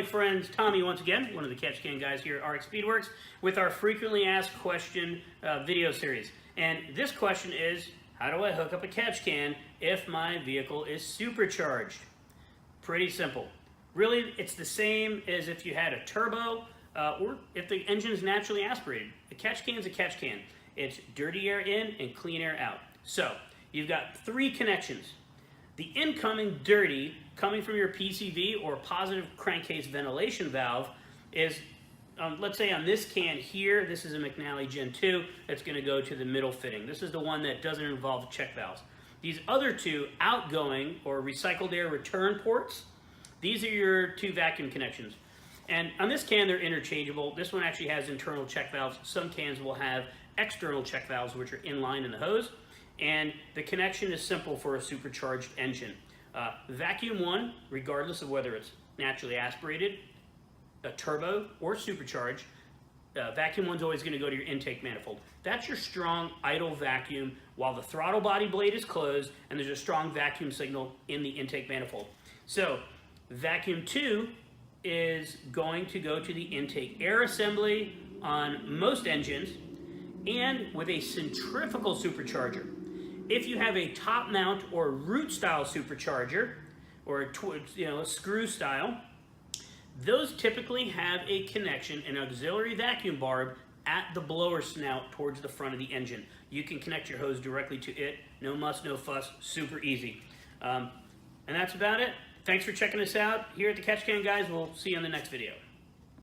friends, Tommy once again, one of the catch can guys here at RX Speedworks, with our frequently asked question video series. And this question is, how do I hook up a catch can if my vehicle is supercharged? Pretty simple. Really, it's the same as if you had a turbo or if the engine is naturally aspirated. A catch can is a catch can. It's dirty air in and clean air out. So, you've got three connections. The incoming dirty, coming from your PCV or positive crankcase ventilation valve, is, let's say on this can here, this is a McNally Gen 2, that's going to go to the middle fitting. This is the one that doesn't involve the check valves. These other two outgoing or recycled air return ports, these are your two vacuum connections. And on this can, they're interchangeable. This one actually has internal check valves. Some cans will have external check valves, which are inline in the hose. And the connection is simple for a supercharged engine. Vacuum one, regardless of whether it's naturally aspirated, a turbo, or supercharged, vacuum one's always going to go to your intake manifold. That's your strong idle vacuum while the throttle body blade is closed and there's a strong vacuum signal in the intake manifold. So vacuum 2 is going to go to the intake air assembly on most engines and with a centrifugal supercharger. If you have a top mount or root style supercharger or a screw style, those typically have a connection, an auxiliary vacuum barb at the blower snout towards the front of the engine. You can connect your hose directly to it. No muss, no fuss, super easy. And that's about it. Thanks for checking us out here at the Catch Can guys. We'll see you on the next video.